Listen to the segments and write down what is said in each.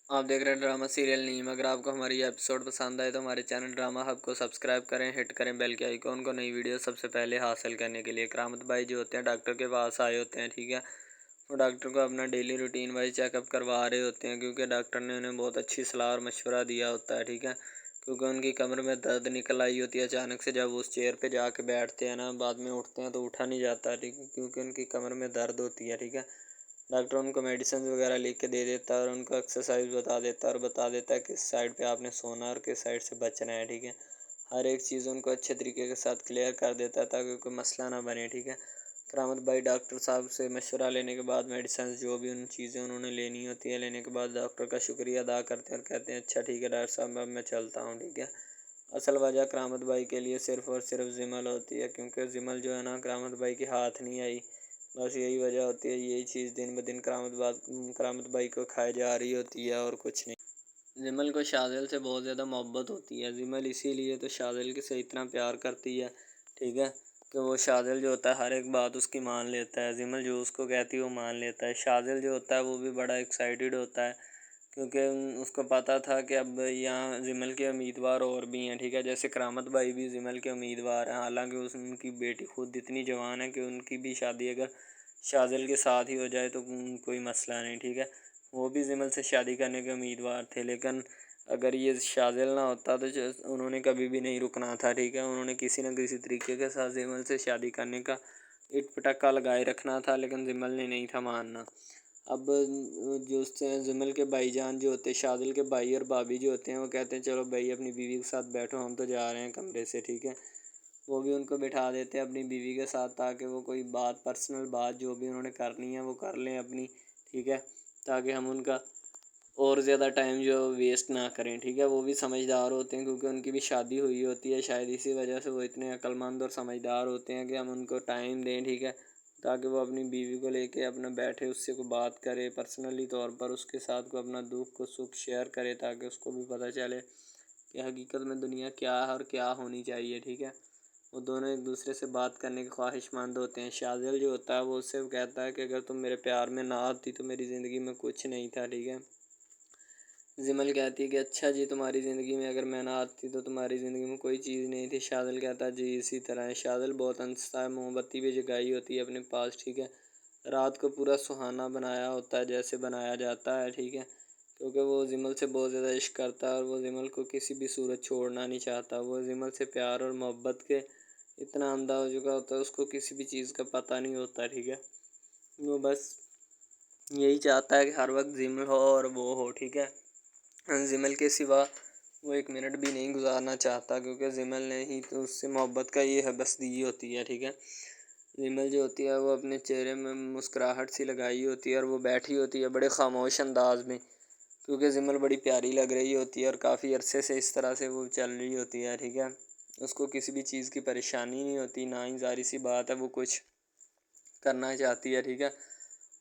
آپ دیکھ رہے ہیں ڈرامہ سیریل نیم۔ اگر آپ کو ہماری یہ ایپیسوڈ پسند آئے تو ہمارے چینل ڈرامہ ہب کو سبسکرائب کریں، ہٹ کریں بیل کے آئیکن کو نئی ویڈیو سب سے پہلے حاصل کرنے کے لیے۔ کرامت بھائی جو ہوتے ہیں ڈاکٹر کے پاس آئے ہوتے ہیں، ٹھیک ہے، وہ ڈاکٹر کو اپنا daily routine wise check up کروا رہے ہوتے ہیں کیونکہ ڈاکٹر نے انہیں بہت اچھی صلاح اور مشورہ دیا ہوتا ہے، ٹھیک ہے، کیونکہ ان کی کمر میں درد نکل آئی ہوتی ہے اچانک سے۔ جب اس چیئر پہ جا کے بیٹھتے ہیں نا، بعد میں اٹھتے ہیں تو اٹھا نہیں جاتا، ٹھیک ہے، کیونکہ ان کی کمر میں درد ہوتی ہے، ٹھیک ہے۔ ڈاکٹر ان کو میڈیسنز وغیرہ لکھ کے دے دیتا ہے اور ان کو ایکسرسائز بتا دیتا ہے اور بتا دیتا ہے کس سائڈ پہ آپ نے سونا اور کس سائڈ سے بچنا ہے، ٹھیک ہے۔ ہر ایک چیز ان کو اچھے طریقے کے ساتھ کلیئر کر دیتا ہے تاکہ کوئی مسئلہ نہ بنے، ٹھیک ہے۔ کرامت بھائی ڈاکٹر صاحب سے مشورہ لینے کے بعد میڈیسنز جو بھی ان چیزیں انہوں نے لینی ہوتی ہے، لینے کے بعد ڈاکٹر کا شکریہ ادا کرتے ہیں اور کہتے ہیں اچھا ٹھیک ہے ڈاکٹر صاحب اب میں چلتا ہوں، ٹھیک ہے۔ اصل وجہ کرامت بھائی کے لیے صرف اور صرف زمل ہوتی ہے، کیونکہ زمل جو ہے نا کرامت بھائی کے ہاتھ نہیں آئی، بس یہی وجہ ہوتی ہے۔ یہی چیز دن بدن کرامت بھائی کو کھائے جا رہی ہوتی ہے اور کچھ نہیں۔ زمل کو شاذل سے بہت زیادہ محبت ہوتی ہے، زمل اسی لیے تو شاذل کے سے اتنا پیار کرتی ہے، ٹھیک ہے، کہ وہ شاذل جو ہوتا ہے ہر ایک بات اس کی مان لیتا ہے، زمل جو اس کو کہتی ہے وہ مان لیتا ہے۔ شاذل جو ہوتا ہے وہ بھی بڑا ایکسائٹیڈ ہوتا ہے کیونکہ اس کو پتہ تھا کہ اب یہاں زمل کے امیدوار اور بھی ہیں، ٹھیک ہے، جیسے کرامت بھائی بھی زمل کے امیدوار ہیں، حالانکہ ان کی بیٹی خود اتنی جوان ہے کہ ان کی بھی شادی اگر شاذل کے ساتھ ہی ہو جائے تو کوئی مسئلہ نہیں، ٹھیک ہے، وہ بھی زمل سے شادی کرنے کے امیدوار تھے، لیکن اگر یہ شاذل نہ ہوتا تو انہوں نے کبھی بھی نہیں رکنا تھا، ٹھیک ہے، انہوں نے کسی نہ کسی طریقے کے ساتھ زمل سے شادی کرنے کا اٹ پٹکا لگائے رکھنا تھا، لیکن زمل نے نہیں تھا ماننا۔ اب جو زمل کے بھائی جان جو ہوتے ہیں، شاذل کے بھائی اور بھابھی جو ہوتے ہیں، وہ کہتے ہیں چلو بھائی اپنی بیوی کے ساتھ بیٹھو، ہم تو جا رہے ہیں کمرے سے، ٹھیک ہے۔ وہ بھی ان کو بٹھا دیتے ہیں اپنی بیوی کے ساتھ تاکہ وہ کوئی بات پرسنل بات جو بھی انہوں نے کرنی ہے وہ کر لیں اپنی، ٹھیک ہے، تاکہ ہم ان کا اور زیادہ ٹائم جو ویسٹ نہ کریں، ٹھیک ہے۔ وہ بھی سمجھدار ہوتے ہیں کیونکہ ان کی بھی شادی ہوئی ہوتی ہے، شاید اسی وجہ سے وہ اتنے عقل مند اور سمجھدار ہوتے ہیں کہ ہم ان کو ٹائم دیں، ٹھیک ہے، تاکہ وہ اپنی بیوی کو لے کے اپنا بیٹھے، اس سے کوئی بات کرے پرسنلی طور پر، اس کے ساتھ کو اپنا دکھ کو سکھ شیئر کرے تاکہ اس کو بھی پتہ چلے کہ حقیقت میں دنیا کیا ہے اور کیا ہونی چاہیے، ٹھیک ہے۔ وہ دونوں ایک دوسرے سے بات کرنے کے خواہش مند ہوتے ہیں۔ شاذل جو ہوتا ہے وہ اس سے کہتا ہے کہ اگر تم میرے پیار میں نہ آتی تو میری زندگی میں کچھ نہیں تھا، ٹھیک ہے۔ زمل کہتی ہے کہ اچھا جی تمہاری زندگی میں اگر میں نہ آتی تو تمہاری زندگی میں کوئی چیز نہیں تھی۔ شاذل کہتا ہے جی اسی طرح ہے۔ شاذل بہت ہنستا ہے، موم بتی بھی جگائی ہوتی ہے اپنے پاس، ٹھیک ہے، رات کو پورا سہانا بنایا ہوتا ہے جیسے بنایا جاتا ہے، ٹھیک ہے، کیونکہ وہ زمل سے بہت زیادہ عشق کرتا ہے اور وہ زمل کو کسی بھی صورت چھوڑنا نہیں چاہتا۔ وہ زمل سے پیار اور محبت کے اتنا اندھا ہو چکا ہوتا ہے، اس کو کسی بھی چیز کا پتہ نہیں ہوتا، ٹھیک ہے، وہ بس یہی چاہتا ہے کہ ہر وقت زمل ہو اور وہ ہو، ٹھیک ہے۔ زمل کے سوا وہ ایک منٹ بھی نہیں گزارنا چاہتا کیونکہ زمل نے ہی تو اس سے محبت کا یہ حبس دی ہوتی ہے، ٹھیک ہے۔ زمل جو ہوتی ہے وہ اپنے چہرے میں مسکراہٹ سی لگائی ہوتی ہے اور وہ بیٹھی ہوتی ہے بڑے خاموش انداز میں، کیونکہ زمل بڑی پیاری لگ رہی ہوتی ہے اور کافی عرصے سے اس طرح سے وہ چل رہی ہوتی ہے، ٹھیک ہے، اس کو کسی بھی چیز کی پریشانی نہیں ہوتی، نہ ہی ظاہر سی بات ہے وہ کچھ کرنا چاہتی ہے، ٹھیک ہے،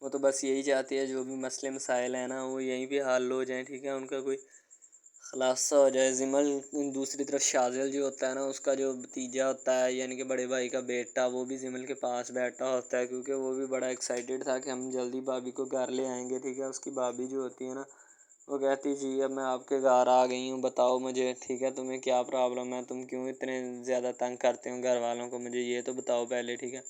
وہ تو بس یہی چاہتی ہے جو بھی مسئلے مسائل ہیں نا وہ یہیں پہ حل ہو جائیں، ٹھیک ہے، ان کا کوئی خلاصہ ہو جائے۔ زمل دوسری طرف شاذل جو ہوتا ہے نا، اس کا جو بھتیجا ہوتا ہے یعنی کہ بڑے بھائی کا بیٹا، وہ بھی زمل کے پاس بیٹھا ہوتا ہے کیونکہ وہ بھی بڑا ایکسائٹیڈ تھا کہ ہم جلدی بھابھی کو گھر لے آئیں گے، ٹھیک ہے۔ اس کی بھابھی جو ہوتی ہے نا وہ کہتی جی اب میں آپ کے گھر آ گئی ہوں، بتاؤ مجھے، ٹھیک ہے، تمہیں کیا پرابلم ہے، تم کیوں اتنے زیادہ تنگ کرتے ہو گھر والوں کو، مجھے یہ تو بتاؤ پہلے، ٹھیک ہے۔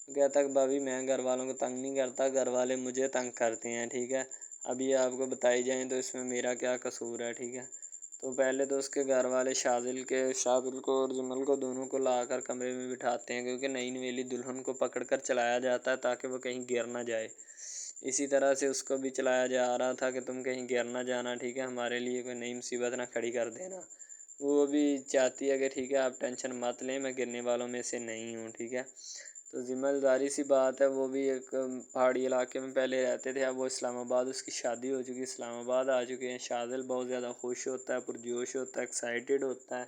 وہ کہتا ہے کہ بھابھی میں گھر والوں کو تنگ نہیں کرتا، گھر والے مجھے تنگ کرتے ہیں، ٹھیک ہے، اب یہ آپ کو بتائی جائیں تو اس میں میرا کیا قصور ہے، ٹھیک ہے۔ تو پہلے تو اس کے گھر والے شاذل کو اور زمل کو دونوں کو لا کر کمرے میں بٹھاتے ہیں کیونکہ نئی نویلی دلہن کو پکڑ کر چلایا جاتا ہے تاکہ وہ کہیں گر نہ جائے۔ اسی طرح سے اس کو بھی چلایا جا رہا تھا کہ تم کہیں گر نہ جانا، ٹھیک ہے، ہمارے لیے کوئی نئی مصیبت نہ کھڑی کر دینا۔ وہ بھی چاہتی ہے کہ ٹھیک ہے آپ ٹینشن مت لیں، میں گرنے والوں میں سے نہیں ہوں، ٹھیک ہے۔ تو زمل ظاہر سی بات ہے وہ بھی ایک پہاڑی علاقے میں پہلے رہتے تھے، اب وہ اسلام آباد، اس کی شادی ہو چکی، اسلام آباد آ چکے ہیں۔ شاذل بہت زیادہ خوش ہوتا ہے، پرجوش ہوتا ہے، ایکسائٹیڈ ہوتا ہے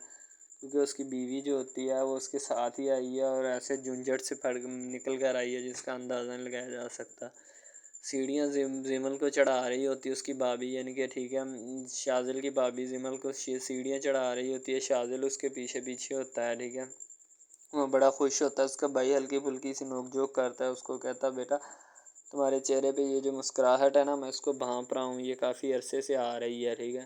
کیونکہ اس کی بیوی جو ہوتی ہے وہ اس کے ساتھ ہی آئی ہے اور ایسے جھنجھٹ سے نکل کر آئی ہے جس کا اندازہ نہیں لگایا جا سکتا۔ سیڑھیاں زمل کو چڑھا رہی ہوتی ہے اس کی بھابھی، یعنی کہ ٹھیک ہے شاذل کی بھابھی زمل کو سیڑھیاں چڑھا رہی ہوتی ہے، شاذل اس کے پیچھے پیچھے ہوتا ہے، ٹھیک ہے، وہ بڑا خوش ہوتا ہے۔ اس کا بھائی ہلکی پھلکی سی نوک جھوک کرتا ہے، اس کو کہتا ہے بیٹا تمہارے چہرے پہ یہ جو مسکراہٹ ہے نا میں اس کو بھانپ رہا ہوں، یہ کافی عرصے سے آ رہی ہے، ٹھیک ہے۔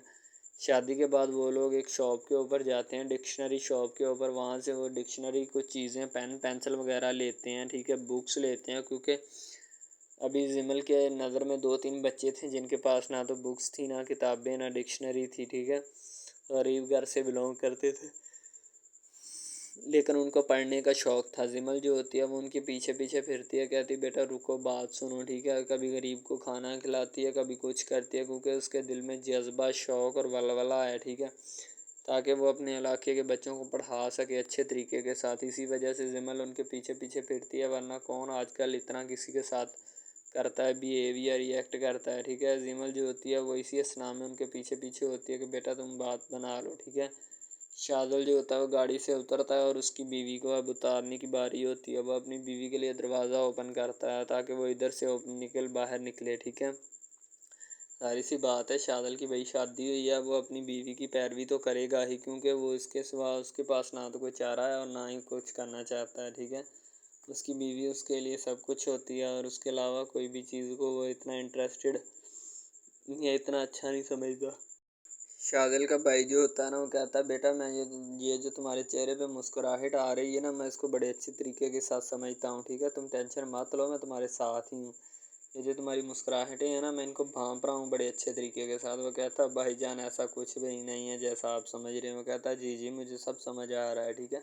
شادی کے بعد وہ لوگ ایک شاپ کے اوپر جاتے ہیں، ڈکشنری شاپ کے اوپر، وہاں سے وہ ڈکشنری کچھ چیزیں پین پینسل وغیرہ لیتے ہیں، ٹھیک ہے، بکس لیتے ہیں، کیونکہ ابھی زمل کے نظر میں 2-3 بچے تھے جن کے پاس نہ تو بکس تھی، نہ کتابیں، نہ ڈکشنری تھی، ٹھیک ہے، غریب گھر سے بلونگ کرتے تھے، لیکن ان کو پڑھنے کا شوق تھا۔ زمل جو ہوتی ہے وہ ان کے پیچھے پیچھے پھرتی ہے، کہتی بیٹا رکو بات سنو، ٹھیک ہے، کبھی غریب کو کھانا کھلاتی ہے، کبھی کچھ کرتی ہے، کیونکہ اس کے دل میں جذبہ، شوق اور ولولہ ہے، ٹھیک ہے، تاکہ وہ اپنے علاقے کے بچوں کو پڑھا سکے اچھے طریقے کے ساتھ۔ اسی وجہ سے زمل ان کے پیچھے پیچھے پھرتی ہے، ورنہ کون آج کل اتنا کسی کے ساتھ کرتا ہے، بیہیویئر ریئیکٹ کرتا ہے، ٹھیک ہے۔ زمل جو ہوتی ہے وہ اسی اسنا میں ان کے پیچھے پیچھے ہوتی ہے کہ بیٹا تم بات بنا لو، ٹھیک ہے۔ شادل جو ہوتا ہے وہ گاڑی سے اترتا ہے اور اس کی بیوی کو اب اتارنے کی باری ہوتی ہے، وہ اپنی بیوی کے لیے دروازہ اوپن کرتا ہے تاکہ وہ ادھر سے باہر نکلے، ٹھیک ہے۔ ظاہر سی بات ہے شادل کی بھائی شادی ہوئی ہے، وہ اپنی بیوی کی پیروی تو کرے گا ہی، کیونکہ وہ اس کے سوا اس کے پاس نہ تو کوئی چارہ ہے اور نہ ہی کچھ کرنا چاہتا ہے، ٹھیک ہے۔ اس کی بیوی اس کے لیے سب کچھ ہوتی ہے اور اس کے علاوہ کوئی بھی چیز کو وہ اتنا انٹرسٹڈ یا اتنا اچھا نہیں سمجھتا۔ شادل کا بھائی جو ہوتا ہے نا وہ کہتا ہے بیٹا میں یہ جو تمہارے چہرے پہ مسکراہٹ آ رہی ہے نا میں اس کو بڑے اچھے طریقے کے ساتھ سمجھتا ہوں، ٹھیک ہے، تم ٹینشن مت لو، میں تمہارے ساتھ ہی ہوں۔ یہ جو تمہاری مسکراہٹیں ہیں نا میں ان کو بھانپ رہا ہوں بڑے اچھے طریقے کے ساتھ۔ وہ کہتا ہے بھائی جان ایسا کچھ بھی نہیں ہے جیسا آپ سمجھ رہے ہیں۔ وہ کہتا ہے جی مجھے سب سمجھ آ رہا ہے، ٹھیک ہے،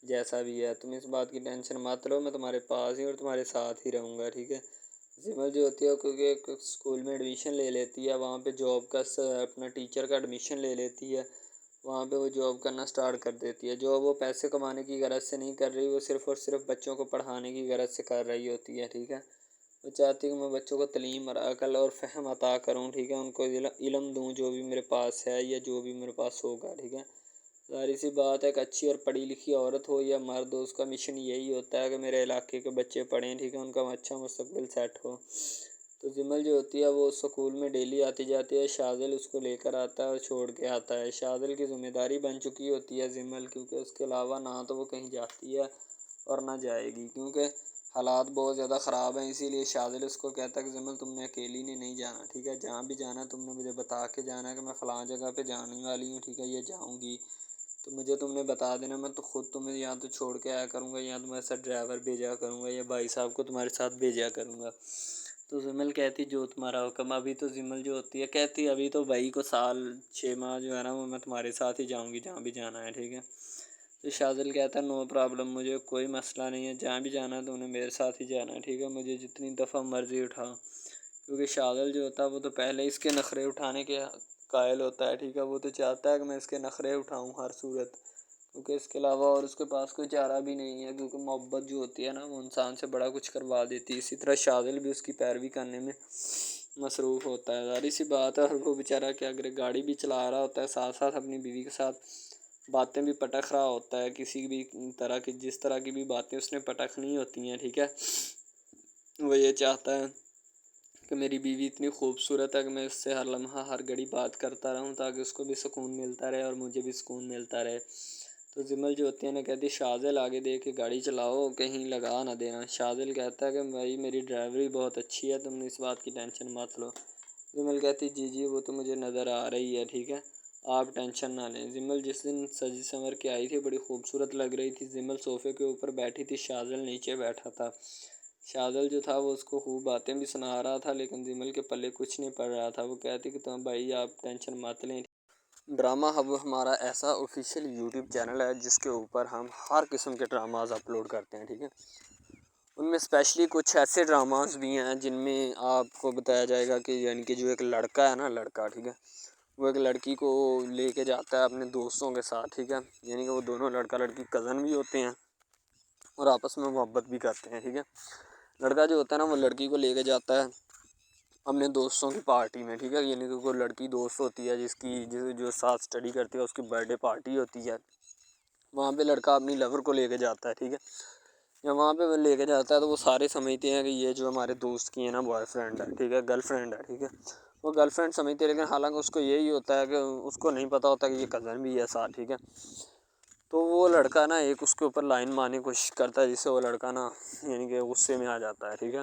جیسا بھی ہے تم اس بات کی ٹینشن مت لو، میں تمہارے پاس ہی اور تمہارے ساتھ ہی رہوں گا، ٹھیک ہے۔ زمل جو ہوتی ہے کیونکہ ایک اسکول میں ایڈمیشن لے لیتی ہے، وہاں پہ جاب کا اپنا ٹیچر کا ایڈمیشن لے لیتی ہے، وہاں پہ وہ جاب کرنا سٹارٹ کر دیتی ہے۔ جو وہ پیسے کمانے کی غرض سے نہیں کر رہی، وہ صرف اور صرف بچوں کو پڑھانے کی غرض سے کر رہی ہوتی ہے، ٹھیک ہے۔ وہ چاہتی ہے کہ میں بچوں کو تعلیم اور عقل اور فہم عطا کروں، ٹھیک ہے، ان کو علم دوں جو بھی میرے پاس ہے یا جو بھی میرے پاس ہوگا، ٹھیک ہے۔ ظاہر سی بات ہے کہ اچھی اور پڑھی لکھی عورت ہو یا مرد ہو، اس کا مشن یہی ہوتا ہے کہ میرے علاقے کے بچے پڑھیں، ٹھیک ہے، ان کا اچھا مستقبل سیٹ ہو۔ تو زمل جو ہوتی ہے وہ اسکول میں ڈیلی آتی جاتی ہے، شادل اس کو لے کر آتا ہے اور چھوڑ کے آتا ہے۔ شادل کی ذمہ داری بن چکی ہوتی ہے زمل، کیونکہ اس کے علاوہ نہ تو وہ کہیں جاتی ہے اور نہ جائے گی، کیونکہ حالات بہت زیادہ خراب ہیں۔ اسی لیے شادل اس کو کہتا ہے کہ زمل تم نے اکیلی نے نہیں جانا، ٹھیک ہے، جہاں بھی جانا ہے تم نے مجھے بتا کے جانا ہے کہ میں فلاں جگہ پہ جانے والی ہوں، ٹھیک ہے، یہ جاؤں گی تو مجھے تم نے بتا دینا، میں تو خود تمہیں یہاں تو چھوڑ کے آیا کروں گا، یا تمہارے ساتھ ڈرائیور بھیجا کروں گا یا بھائی صاحب کو تمہارے ساتھ بھیجا کروں گا۔ تو زمل کہتی جو تمہارا حکم۔ ابھی تو زمل جو ہوتی ہے کہتی ابھی تو بھائی کو 6 ماہ جو ہے نا وہ میں تمہارے ساتھ ہی جاؤں گی جہاں بھی جانا ہے، ٹھیک ہے۔ تو شادل کہتا ہے نو پرابلم، مجھے کوئی مسئلہ نہیں ہے، جہاں بھی جانا ہے تو انہیں میرے ساتھ ہی جانا ہے، ٹھیک ہے، مجھے جتنی دفعہ مرضی اٹھا، کیونکہ شادل جو ہوتا ہے وہ تو پہلے اس کے نخرے اٹھانے کے قائل ہوتا ہے، ٹھیک ہے، وہ تو چاہتا ہے کہ میں اس کے نخرے اٹھاؤں ہر صورت، کیونکہ اس کے علاوہ اور اس کے پاس کوئی چارہ بھی نہیں ہے، کیونکہ محبت جو ہوتی ہے نا وہ انسان سے بڑا کچھ کروا دیتی ہے۔ اسی طرح شادل بھی اس کی پیروی کرنے میں مصروف ہوتا ہے، ظاہر سی بات ہے، اور وہ بیچارہ کیا کرے، گاڑی بھی چلا رہا ہوتا ہے، ساتھ ساتھ اپنی بیوی کے ساتھ باتیں بھی پٹک رہا ہوتا ہے، کسی بھی طرح کی جس طرح کی بھی باتیں اس نے پٹکھنی ہوتی ہیں، ٹھیک ہے، وہ یہ چاہتا ہے کہ میری بیوی اتنی خوبصورت ہے کہ میں اس سے ہر لمحہ ہر گھڑی بات کرتا رہوں تاکہ اس کو بھی سکون ملتا رہے اور مجھے بھی سکون ملتا رہے۔ تو زمل جو ہوتی ہے نا کہتی شادل آگے دے کے گاڑی چلاؤ، کہیں لگا نہ دینا۔ شادل کہتا ہے کہ بھائی میری ڈرائیوری بہت اچھی ہے، تم اس بات کی ٹینشن مت لو۔ زمل کہتی جی وہ تو مجھے نظر آ رہی ہے، ٹھیک ہے، آپ ٹینشن نہ لیں۔ زمل جس دن سجی سنور کے آئی تھی بڑی خوبصورت لگ رہی تھی۔ زمل صوفے کے اوپر بیٹھی تھی، شادل نیچے بیٹھا تھا۔ شادل جو تھا وہ اس کو خوب باتیں بھی سنا رہا تھا، لیکن زمل کے پلے کچھ نہیں پڑ رہا تھا۔ وہ کہتی کہ تم بھائی آپ ٹینشن مت لیں۔ ڈرامہ ہب ہمارا ایسا آفیشیل یوٹیوب چینل ہے جس کے اوپر ہم ہر قسم کے ڈراماز اپلوڈ کرتے ہیں، ٹھیک ہے، ان میں اسپیشلی کچھ ایسے ڈراماز بھی ہیں جن میں آپ کو بتایا جائے گا کہ یعنی کہ جو ایک لڑکا ہے نا لڑکا، ٹھیک ہے، وہ ایک لڑکی کو لے کے جاتا ہے اپنے دوستوں کے ساتھ، ٹھیک ہے، یعنی کہ وہ دونوں لڑکا لڑکی کزن بھی ہوتے ہیں اور آپس میں محبت بھی کرتے ہیں، ٹھیک ہے۔ لڑکا جو ہوتا ہے نا وہ لڑکی کو لے کے جاتا ہے اپنے دوستوں کی پارٹی میں، ٹھیک ہے، یعنی کہ کوئی لڑکی دوست ہوتی ہے جو ساتھ اسٹڈی کرتی ہے، اس کی برتھ ڈے پارٹی ہوتی ہے، وہاں پہ لڑکا اپنی لور کو لے کے جاتا ہے، ٹھیک ہے، جب وہاں پہ وہ لے کے جاتا ہے تو وہ سارے سمجھتے ہیں کہ یہ جو ہمارے دوست کی ہے نا بوائے فرینڈ ہے، ٹھیک ہے، گرل فرینڈ ہے، ٹھیک ہے، وہ گرل فرینڈ سمجھتے ہیں، لیکن حالانکہ اس کو یہی ہوتا ہے کہ اس کو نہیں پتہ ہوتا کہ یہ کزن بھی ہے ساتھ، ٹھیک ہے۔ تو وہ لڑکا نا ایک اس کے اوپر لائن مارنے کی کوشش کرتا ہے، جس سے وہ لڑکا نا یعنی کہ غصے میں آ جاتا ہے، ٹھیک ہے،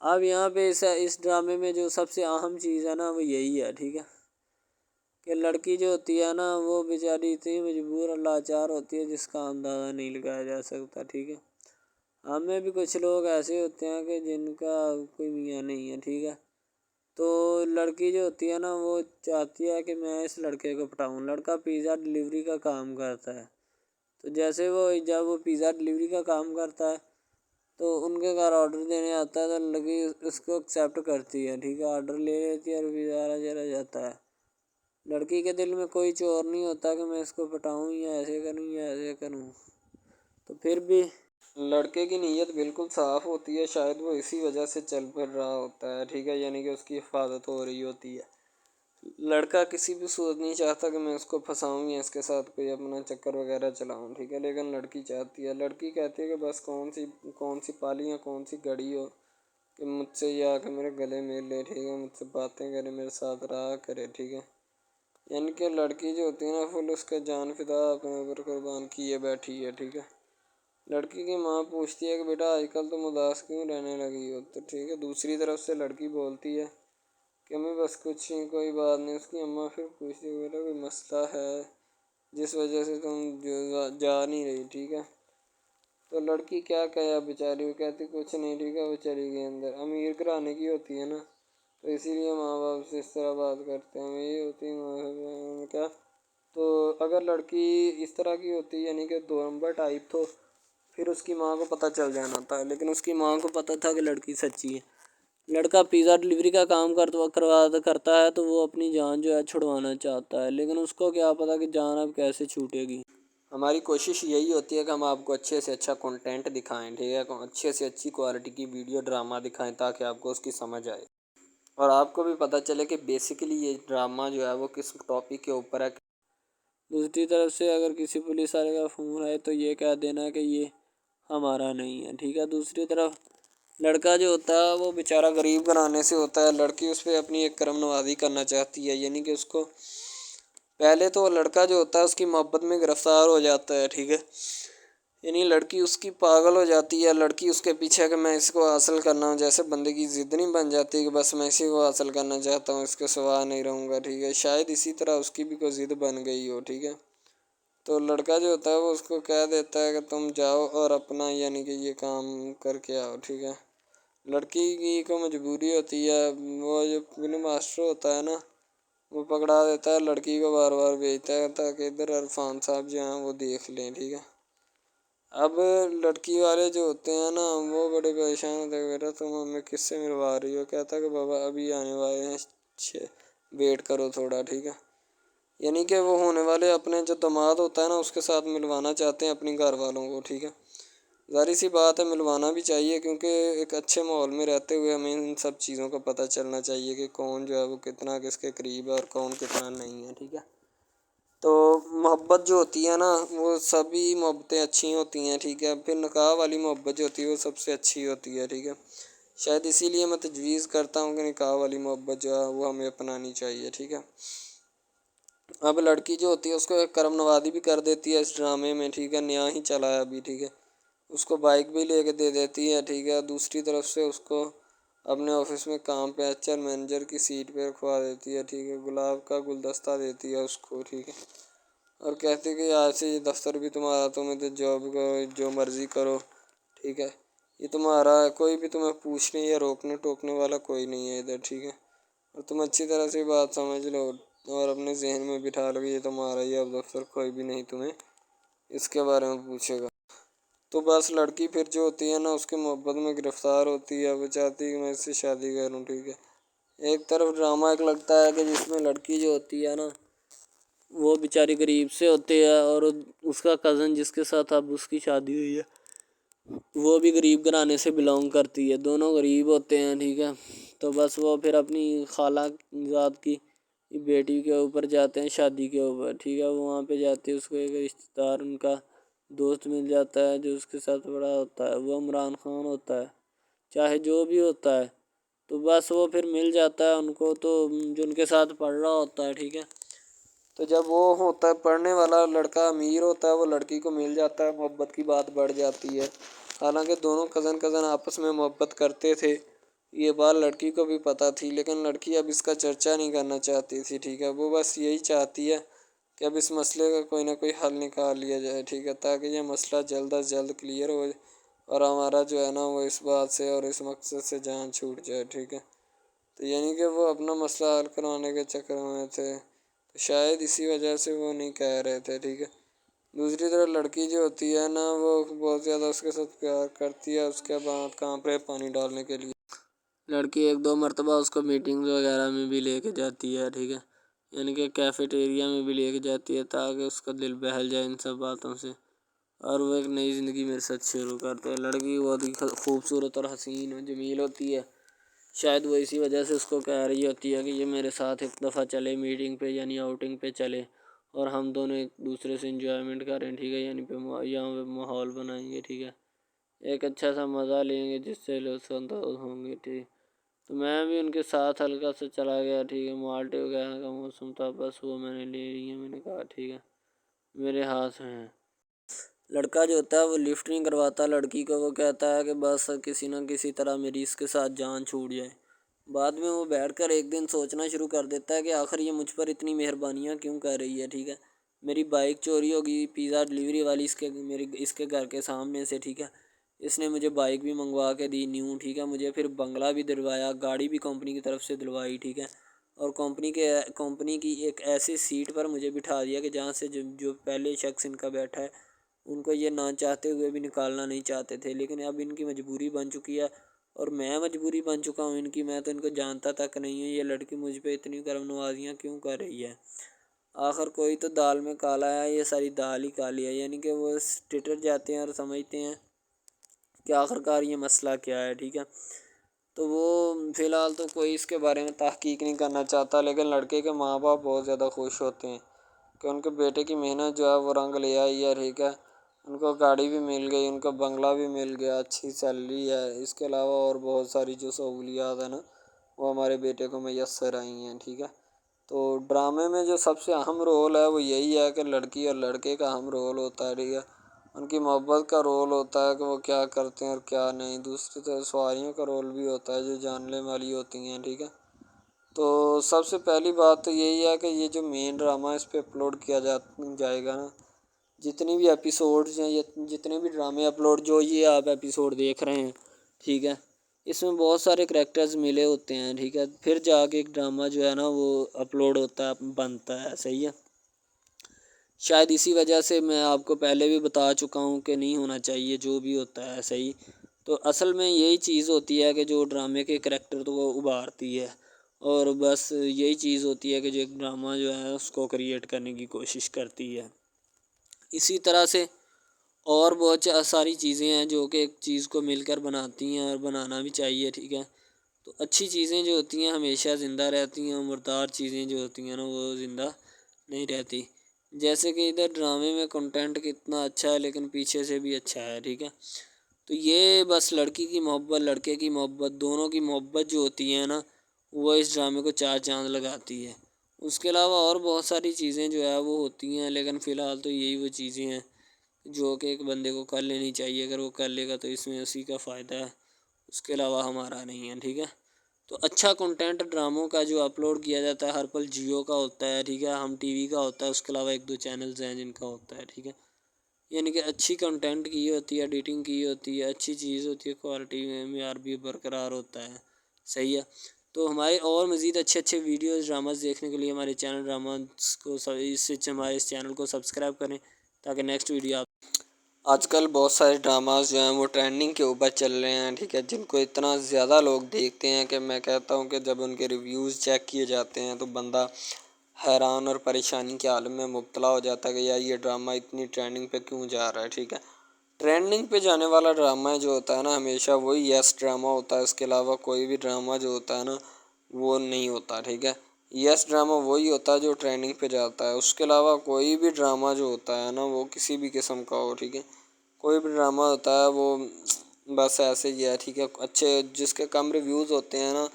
اب یہاں پہ اس ڈرامے میں جو سب سے اہم چیز ہے نا وہ یہی ہے، ٹھیک ہے، کہ لڑکی جو ہوتی ہے نا وہ بیچاری اتنی مجبور اور لاچار ہوتی ہے جس کا اندازہ نہیں لگایا جا سکتا، ٹھیک ہے۔ ہمیں بھی کچھ لوگ ایسے ہوتے ہیں کہ جن کا کوئی میاں نہیں ہے، ٹھیک ہے، تو لڑکی جو ہوتی ہے نا وہ چاہتی ہے کہ میں اس لڑکے کو پٹاؤں۔ لڑکا پیزا ڈلیوری کا کام کرتا ہے، تو جیسے جب وہ پیزا ڈلیوری کا کام کرتا ہے تو ان کے گھر آرڈر دینے آتا ہے تو لڑکی اس کو ایکسیپٹ کرتی ہے، ٹھیک ہے، آرڈر لے لیتی ہے اور پیزا چلا جاتا ہے۔ لڑکی کے دل میں کوئی چور نہیں ہوتا کہ میں اس کو پٹاؤں یا ایسے کروں یا ایسے کروں، تو پھر بھی لڑکے کی نیت بالکل صاف ہوتی ہے، شاید وہ اسی وجہ سے چل پھر رہا ہوتا ہے، ٹھیک ہے، یعنی کہ اس کی حفاظت ہو رہی ہوتی ہے۔ لڑکا کسی بھی صورت نہیں چاہتا کہ میں اس کو پھنساؤں یا اس کے ساتھ کوئی اپنا چکر وغیرہ چلاؤں، ٹھیک ہے، لیکن لڑکی چاہتی ہے، لڑکی کہتی ہے کہ بس کون سی پالی یا کون سی گڑی ہو کہ مجھ سے یہ آ کے میرے گلے مل لے، ٹھیک ہے، مجھ سے باتیں کرے، میرے ساتھ رہا کرے، ٹھیک ہے۔ یعنی کہ لڑکی جو ہوتی ہے نا فل اس کا جان فدا اپنے اوپر قربان کیے بیٹھی ہے، ٹھیک ہے۔ لڑکی کی ماں پوچھتی ہے کہ بیٹا آج کل تم اداس کیوں رہنے لگی ہو، تو ٹھیک ہے، دوسری طرف سے لڑکی بولتی ہے کہ میں بس کچھ نہیں، کوئی بات نہیں۔ اس کی اماں پھر پوچھتی ہے بیٹا کوئی مسئلہ ہے جس وجہ سے تم جا نہیں رہی، ٹھیک ہے، تو لڑکی کیا کہے بیچاری، وہ کہتی کچھ نہیں، ٹھیک ہے، وہ چلی گئی اندر۔ امیر گھرانے کی ہوتی ہے نا تو اسی لیے ماں باپ سے اس طرح بات کرتے ہیں، یہ ہوتی ہے کیا۔ تو اگر لڑکی اس طرح کی ہوتی یعنی کہ دو نمبر ٹائپ تو پھر اس کی ماں کو پتہ چل جانا تھا، لیکن اس کی ماں کو پتہ تھا کہ لڑکی سچی ہے۔ لڑکا پیزا ڈلیوری کا کام کرتا ہے تو وہ اپنی جان جو ہے چھڑوانا چاہتا ہے، لیکن اس کو کیا پتہ کہ جان اب کیسے چھوٹے گی۔ ہماری کوشش یہی ہوتی ہے کہ ہم آپ کو اچھے سے اچھا کنٹینٹ دکھائیں، ٹھیک ہے، اچھے سے اچھی کوالٹی کی ویڈیو ڈرامہ دکھائیں تاکہ آپ کو اس کی سمجھ آئے اور آپ کو بھی پتہ چلے کہ بیسیکلی یہ ڈرامہ جو ہے وہ کس ٹاپک کے اوپر ہے۔ دوسری طرف سے اگر کسی پولیس والے کا فون ہے تو یہ کہہ دینا کہ یہ ہمارا نہیں ہے، ٹھیک ہے۔ دوسری طرف لڑکا جو ہوتا ہے وہ بیچارہ غریب گھرانے سے ہوتا ہے، لڑکی اس پہ اپنی ایک کرم نوازی کرنا چاہتی ہے، یعنی کہ اس کو پہلے تو لڑکا جو ہوتا ہے اس کی محبت میں گرفتار ہو جاتا ہے، ٹھیک ہے، یعنی لڑکی اس کی پاگل ہو جاتی ہے، لڑکی اس کے پیچھے کہ میں اس کو حاصل کرنا ہوں، جیسے بندے کی ضد نہیں بن جاتی کہ بس میں اسی کو حاصل کرنا چاہتا ہوں، اس کے سوا نہیں رہوں گا، ٹھیک ہے، شاید اسی طرح اس کی بھی کوئی ضد بن گئی ہو، ٹھیک ہے۔ تو لڑکا جو ہوتا ہے وہ اس کو کہہ دیتا ہے کہ تم جاؤ اور اپنا یعنی کہ یہ کام کر کے آؤ، ٹھیک ہے۔ لڑکی کی کو مجبوری ہوتی ہے، وہ جو فلم ماسٹر ہوتا ہے نا وہ پکڑا دیتا ہے، لڑکی کو بار بار بھیجتا ہے تاکہ ادھر عرفان صاحب جو ہیں وہ دیکھ لیں، ٹھیک ہے۔ اب لڑکی والے جو ہوتے ہیں نا وہ بڑے پریشان ہوتے ہیں، بیٹا تم ہمیں کس سے ملوا رہی ہو، کہتا ہے کہ بابا ابھی آنے والے ہیں، ویٹ کرو تھوڑا، ٹھیک ہے، یعنی کہ وہ ہونے والے اپنے جو داماد ہوتا ہے نا اس کے ساتھ ملوانا چاہتے ہیں اپنی گھر والوں کو، ٹھیک ہے۔ ظاہر سی بات ہے ملوانا بھی چاہیے کیونکہ ایک اچھے ماحول میں رہتے ہوئے ہمیں ان سب چیزوں کا پتہ چلنا چاہیے کہ کون جو ہے وہ کتنا کس کے قریب ہے اور کون کتنا نہیں ہے، ٹھیک ہے۔ تو محبت جو ہوتی ہے نا وہ سبھی محبتیں اچھی ہوتی ہیں، ٹھیک ہے، پھر نکاح والی محبت جو ہوتی ہے وہ سب سے اچھی ہوتی ہے، ٹھیک ہے۔ شاید اسی لیے میں تجویز کرتا ہوں کہ نکاح والی محبت جو ہے وہ ہمیں اپنانی چاہیے، ٹھیک ہے۔ اب لڑکی جو ہوتی ہے اس کو ایک کرم نوازی بھی کر دیتی ہے اس ڈرامے میں، ٹھیک ہے، نیا ہی چلا ہے ابھی، ٹھیک ہے، اس کو بائک بھی لے کے دے دیتی ہے، ٹھیک ہے۔ دوسری طرف سے اس کو اپنے آفس میں کام پہ ایچ آر مینیجر کی سیٹ پہ رکھوا دیتی ہے، ٹھیک ہے، گلاب کا گلدستہ دیتی ہے اس کو، ٹھیک ہے، اور کہتی ہے کہ آج سے یہ دفتر بھی تمہارا، تم ادھر جاب کرو جو مرضی کرو، ٹھیک ہے، یہ تمہارا ہے، کوئی بھی تمہیں پوچھنے یا روکنے ٹوکنے والا کوئی نہیں ہے ادھر، ٹھیک ہے، اور تم اچھی طرح سے بات سمجھ لو اور اپنے ذہن میں بٹھا لو کہ یہ تمہارا ہی اب دفتر، کوئی بھی نہیں تمہیں اس کے بارے میں پوچھے گا۔ تو بس لڑکی پھر جو ہوتی ہے نا اس کے محبت میں گرفتار ہوتی ہے، وہ چاہتی ہے کہ میں اس سے شادی کروں، ٹھیک ہے۔ ایک طرف ڈرامہ ایک لگتا ہے کہ جس میں لڑکی جو ہوتی ہے نا وہ بیچاری غریب سے ہوتی ہے اور اس کا کزن جس کے ساتھ اب اس کی شادی ہوئی ہے وہ بھی غریب گھرانے سے بلانگ کرتی ہے، دونوں غریب ہوتے ہیں، ٹھیک ہے۔ تو بس وہ پھر اپنی خالہ زاد کی بیٹی کے اوپر جاتے ہیں شادی کے اوپر، ٹھیک ہے، وہ وہاں پہ جاتے ہیں، اس کو ایک رشتہ دار ان کا دوست مل جاتا ہے جو اس کے ساتھ بڑا ہوتا ہے، وہ عمران خان ہوتا ہے، چاہے جو بھی ہوتا ہے، تو بس وہ پھر مل جاتا ہے ان کو، تو جو ان کے ساتھ پڑھ رہا ہوتا ہے، ٹھیک ہے، تو جب وہ ہوتا ہے پڑھنے والا لڑکا امیر ہوتا ہے وہ لڑکی کو مل جاتا ہے، محبت کی بات بڑھ جاتی ہے، حالانکہ دونوں کزن آپس میں محبت کرتے تھے یہ بات لڑکی کو بھی پتہ تھی، لیکن لڑکی اب اس کا چرچا نہیں کرنا چاہتی تھی، ٹھیک ہے۔ وہ بس یہی چاہتی ہے کہ اب اس مسئلے کا کوئی نہ کوئی حل نکال لیا جائے، ٹھیک ہے، تاکہ یہ مسئلہ جلد از جلد کلیئر ہو اور ہمارا جو ہے نا وہ اس بات سے اور اس مقصد سے جان چھوٹ جائے، ٹھیک ہے۔ تو یعنی کہ وہ اپنا مسئلہ حل کروانے کے چکر میں تھے، تو شاید اسی وجہ سے وہ نہیں کہہ رہے تھے، ٹھیک ہے۔ دوسری طرف لڑکی جو ہوتی ہے نا وہ بہت زیادہ اس کے ساتھ پیار کرتی ہے، اس کے بعد کہاں پہ پانی ڈالنے کے لیے لڑکی 1-2 مرتبہ اس کو میٹنگز وغیرہ میں بھی لے کے جاتی ہے، ٹھیک ہے، یعنی کہ کیفیٹیریا میں بھی لے کے جاتی ہے تاکہ اس کا دل بہل جائے ان سب باتوں سے، اور وہ ایک نئی زندگی میرے ساتھ شروع کرتے ہیں۔ لڑکی بہت ہی خوبصورت اور حسین و جمیل ہوتی ہے، شاید وہ اسی وجہ سے اس کو کہہ رہی ہوتی ہے کہ یہ میرے ساتھ ایک دفعہ چلے میٹنگ پہ، یعنی آؤٹنگ پہ چلے، اور ہم دونوں ایک دوسرے سے انجوائمنٹ کریں، ٹھیک ہے، یعنی یہاں پہ ماحول بنائیں گے، ٹھیک ہے، ایک اچھا سا مزہ لیں گے جس سے لطف اندوز ہوں گے، ٹھیک۔ تو میں بھی ان کے ساتھ ہلکا سا چلا گیا، ٹھیک ہے، مالٹے وغیرہ کا موسم تھا، بس وہ میں نے لے لی ہے، میں نے کہا ٹھیک ہے میرے ہاتھ میں ہے۔ لڑکا جو ہوتا ہے وہ لفٹ نہیں کرواتا لڑکی کو، وہ کہتا ہے کہ بس کسی نہ کسی طرح میری اس کے ساتھ جان چھوٹ جائے۔ بعد میں وہ بیٹھ کر ایک دن سوچنا شروع کر دیتا ہے کہ آخر یہ مجھ پر اتنی مہربانیاں کیوں کر رہی ہے، ٹھیک ہے، میری بائک چوری ہوگی، پیزا ڈلیوری والی اس کے گھر کے سامنے سے، ٹھیک ہے، اس نے مجھے بائک بھی منگوا کے دی نیو، ٹھیک ہے، مجھے پھر بنگلہ بھی دلوایا، گاڑی بھی کمپنی کی طرف سے دلوائی، ٹھیک ہے، اور کمپنی کی ایک ایسی سیٹ پر مجھے بٹھا دیا کہ جہاں سے جو پہلے شخص ان کا بیٹھا ہے ان کو یہ نہ چاہتے ہوئے بھی نکالنا نہیں چاہتے تھے، لیکن اب ان کی مجبوری بن چکی ہے، اور میں مجبوری بن چکا ہوں ان کی، میں تو ان کو جانتا تک نہیں ہوں، یہ لڑکی مجھ پہ اتنی کرم نوازیاں کیوں کر رہی ہے۔ آخر کوئی تو دال میں کالا ہے، یہ ساری دال ہی کالی ہے، یعنی کہ وہ ٹٹر جاتے ہیں اور سمجھتے ہیں کہ آخر کار یہ مسئلہ کیا ہے، ٹھیک ہے۔ تو وہ فی الحال تو کوئی اس کے بارے میں تحقیق نہیں کرنا چاہتا، لیکن لڑکے کے ماں باپ بہت زیادہ خوش ہوتے ہیں کہ ان کے بیٹے کی محنت جو ہے وہ رنگ لے آئی ہے، ٹھیک ہے، ان کو گاڑی بھی مل گئی، ان کو بنگلہ بھی مل گیا، اچھی سیلری ہے، اس کے علاوہ اور بہت ساری جو سہولیات ہیں نا وہ ہمارے بیٹے کو میسر آئی ہیں، ٹھیک ہے۔ تو ڈرامے میں جو سب سے اہم رول ہے وہ یہی ہے کہ لڑکی اور لڑکے کا اہم رول ہوتا ہے، ٹھیک ہے، ان کی محبت کا رول ہوتا ہے کہ وہ کیا کرتے ہیں اور کیا نہیں، دوسری طرف سواریوں کا رول بھی ہوتا ہے جو جاننے والی ہوتی ہیں، ٹھیک ہے۔ تو سب سے پہلی بات تو یہی ہے کہ یہ جو مین ڈرامہ اس پہ اپلوڈ کیا جائے گا نا، جتنی بھی ایپیسوڈز ہیں یا جتنے بھی ڈرامے اپلوڈ جو یہ آپ ایپیسوڈ دیکھ رہے ہیں، ٹھیک ہے، اس میں بہت سارے کریکٹرز ملے ہوتے ہیں، ٹھیک ہے، پھر جا کے ایک ڈرامہ جو ہے نا وہ اپلوڈ ہوتا ہے، بنتا ہے، صحیح ہے۔ شاید اسی وجہ سے میں آپ کو پہلے بھی بتا چکا ہوں کہ نہیں ہونا چاہیے جو بھی ہوتا ہے، صحیح۔ تو اصل میں یہی چیز ہوتی ہے کہ جو ڈرامے کے کریکٹر تو وہ ابھارتی ہے، اور بس یہی چیز ہوتی ہے کہ جو ایک ڈرامہ جو ہے اس کو کریٹ کرنے کی کوشش کرتی ہے۔ اسی طرح سے اور بہت ساری چیزیں ہیں جو کہ ایک چیز کو مل کر بناتی ہیں اور بنانا بھی چاہیے، ٹھیک ہے۔ تو اچھی چیزیں جو ہوتی ہیں ہمیشہ زندہ رہتی ہیں، مردار چیزیں جو ہوتی ہیں نا وہ زندہ نہیں رہتی، جیسے کہ ادھر ڈرامے میں کنٹینٹ کتنا اچھا ہے لیکن پیچھے سے بھی اچھا ہے، ٹھیک ہے۔ تو یہ بس لڑکی کی محبت لڑکے کی محبت دونوں کی محبت جو ہوتی ہے نا وہ اس ڈرامے کو 4 چاند لگاتی ہے۔ اس کے علاوہ اور بہت ساری چیزیں جو ہے وہ ہوتی ہیں، لیکن فی الحال تو یہی وہ چیزیں ہیں جو کہ ایک بندے کو کر لینی چاہیے، اگر وہ کر لے گا تو اس میں اسی کا فائدہ ہے، اس کے علاوہ ہمارا نہیں ہے، ٹھیک ہے۔ تو اچھا کنٹینٹ ڈراموں کا جو اپلوڈ کیا جاتا ہے ہر پل جیو کا ہوتا ہے، ٹھیک ہے، ہم ٹی وی کا ہوتا ہے، اس کے علاوہ 1-2 چینلز ہیں جن کا ہوتا ہے، ٹھیک ہے، یعنی کہ اچھی کنٹینٹ کی ہوتی ہے، ایڈیٹنگ کی ہوتی ہے، اچھی چیز ہوتی ہے، کوالٹی میں معیار بھی برقرار ہوتا ہے، صحیح ہے۔ تو ہمارے اور مزید اچھے ویڈیوز ڈراماز دیکھنے کے لیے ہمارے چینل ڈراماز کو ہمارے اس چینل کو سبسکرائب کریں تاکہ نیکسٹ ویڈیو آج کل بہت سارے ڈراماز جو ہیں وہ ٹرینڈنگ کے اوپر چل رہے ہیں، ٹھیک ہے، جن کو اتنا زیادہ لوگ دیکھتے ہیں کہ میں کہتا ہوں کہ جب ان کے ریویوز چیک کیے جاتے ہیں تو بندہ حیران اور پریشانی کے عالم میں مبتلا ہو جاتا ہے کہ یار یہ ڈرامہ اتنی ٹرینڈنگ پہ کیوں جا رہا ہے، ٹھیک ہے۔ ٹرینڈنگ پہ جانے والا ڈرامہ جو ہوتا ہے نا ہمیشہ وہی یس ڈرامہ ہوتا ہے، اس کے علاوہ کوئی بھی ڈرامہ جو ہوتا ہے نا وہ نہیں ہوتا، ٹھیک ہے۔ یس ڈرامہ وہی ہوتا ہے جو ٹرینڈنگ پہ جاتا ہے، اس کے علاوہ کوئی بھی ڈرامہ جو ہوتا ہے نا وہ کسی بھی قسم کا ہو، ٹھیک ہے، کوئی بھی ڈرامہ ہوتا ہے وہ بس ایسے ہی ہے، ٹھیک ہے، اچھے جس کے کم ریویوز ہوتے ہیں نا۔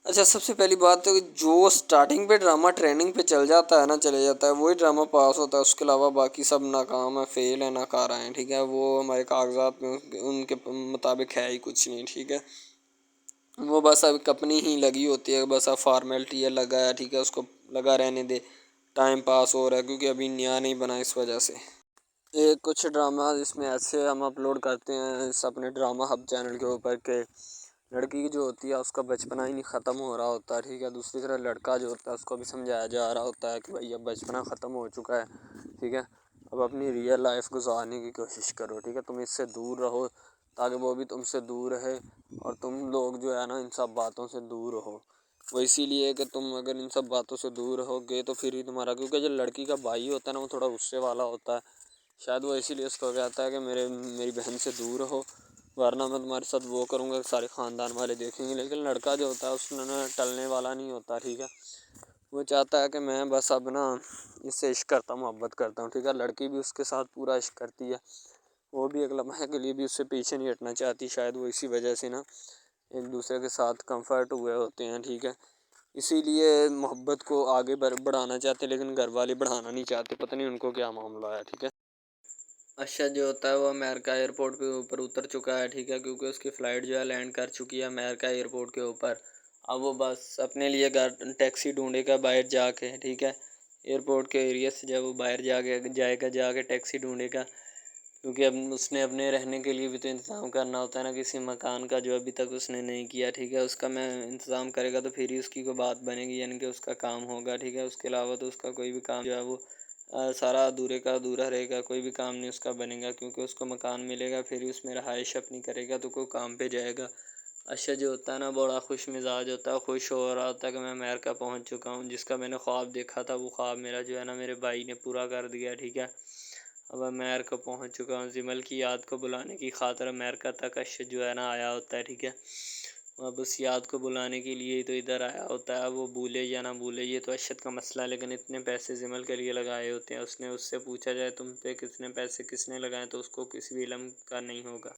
اچھا، سب سے پہلی بات تو جو سٹارٹنگ پہ ڈرامہ ٹریننگ پہ چل جاتا ہے نا چلے جاتا ہے وہی ڈرامہ پاس ہوتا ہے، اس کے علاوہ باقی سب ناکام ہے، فیل ہے، ناکارہ ہیں، ٹھیک ہے، وہ ہمارے کاغذات میں ان کے مطابق ہے ہی کچھ نہیں، ٹھیک ہے۔ وہ بس اب اپنی ہی لگی ہوتی ہے، بس اب فارمیلٹی ہے لگا ہے، ٹھیک ہے، اس کو لگا رہنے دے، ٹائم پاس ہو رہا ہے کیونکہ ابھی نیا نہیں بنا اس وجہ سے۔ ایک کچھ ڈرامہ اس میں ایسے ہم اپلوڈ کرتے ہیں اس اپنے ڈرامہ ہب چینل کے اوپر کہ لڑکی جو ہوتی ہے اس کا بچپنا ہی نہیں ختم ہو رہا ہوتا ہے، ٹھیک ہے، دوسری طرح لڑکا جو ہوتا ہے اس کو بھی سمجھایا جا رہا ہوتا ہے کہ بھائی اب بچپنا ختم ہو چکا ہے، ٹھیک ہے، اب اپنی ریئل لائف گزارنے کی کوشش کرو، ٹھیک ہے، تم اس سے دور رہو تاکہ وہ بھی تم سے دور رہے اور تم لوگ جو ہے نا ان سب باتوں سے دور رہو۔ وہ اسی لیے کہ تم اگر ان سب باتوں سے دور رہو گے تو پھر ہی تمہارا، کیونکہ جو لڑکی کا بھائی ہوتا ہے نا وہ تھوڑا غصے والا ہوتا ہے، شاید وہ اسی لیے اس کو کہتا ہے کہ میری بہن سے دور رہو ورنہ میں تمہارے ساتھ وہ کروں گا، سارے خاندان والے دیکھیں گے۔ لیکن لڑکا جو ہوتا ہے اس میں ٹلنے والا نہیں ہوتا، ٹھیک ہے، وہ چاہتا ہے کہ میں بس اب نا اس سے عشق کرتا ہوں، محبت کرتا ہوں، ٹھیک ہے، لڑکی بھی اس کے ساتھ پورا عشق کرتی ہے، وہ بھی ایک لمحے کے لیے بھی اس سے پیچھے نہیں ہٹنا چاہتی، شاید وہ اسی وجہ سے نا ایک دوسرے کے ساتھ کمفرٹ ہوئے ہوتے ہیں، ٹھیک ہے، اسی لیے محبت کو آگے بڑھانا چاہتے لیکن گھر والے بڑھانا نہیں چاہتے، پتہ نہیں ان کو کیا معاملہ ہے، ٹھیک ہے۔ ارشد جو ہوتا ہے وہ امریکہ ایئرپورٹ کے اوپر اتر چکا ہے، ٹھیک ہے، کیونکہ اس کی فلائٹ جو ہے لینڈ کر چکی ہے امریکہ ایئرپورٹ کے اوپر۔ اب وہ بس اپنے لیے ٹیکسی ڈھونڈے گا باہر جا کے، ٹھیک ہے، ایئرپورٹ کے ایریا سے جب وہ باہر جائے گا ٹیکسی ڈھونڈے گا، کیونکہ اب اس نے اپنے رہنے کے لیے بھی تو انتظام کرنا ہوتا ہے نا، کسی مکان کا جو ابھی تک اس نے نہیں کیا، ٹھیک ہے، اس کا میں انتظام کرے گا تو پھر ہی اس کی کوئی بات بنے گی، یعنی کہ اس کا کام ہوگا، ٹھیک ہے، اس کے علاوہ تو اس کا کوئی بھی کام جو ہے وہ سارا ادھورے کا ادھورا رہے گا، کوئی بھی کام نہیں اس کا بنے گا، کیونکہ اس کو مکان ملے گا پھر ہی اس میں رہائش اپنی کرے گا تو کوئی کام پہ جائے گا۔ ارشد جو ہوتا ہے نا بڑا خوش مزاج ہوتا ہے، خوش ہو رہا ہوتا ہے کہ میں امریکہ پہنچ چکا ہوں، جس کا میں نے خواب دیکھا تھا وہ خواب میرا جو ہے نا میرے بھائی نے پورا کر دیا، ٹھیک ہے، اب امریکہ پہنچ چکا ہوں۔ جمل کی یاد کو بلانے کی خاطر امریکہ تک ارشد جو ہے نا آیا ہوتا ہے، ٹھیک ہے، اب اس یاد کو بلانے کے لیے تو ادھر آیا ہوتا ہے، وہ بھولے یا نہ بھولے یہ تو ارشد کا مسئلہ ہے، لیکن اتنے پیسے جمل کے لیے لگائے ہوتے ہیں، اس سے پوچھا جائے تم پہ کتنے پیسے کس نے لگائے تو اس کو کسی بھی علم کا نہیں ہوگا۔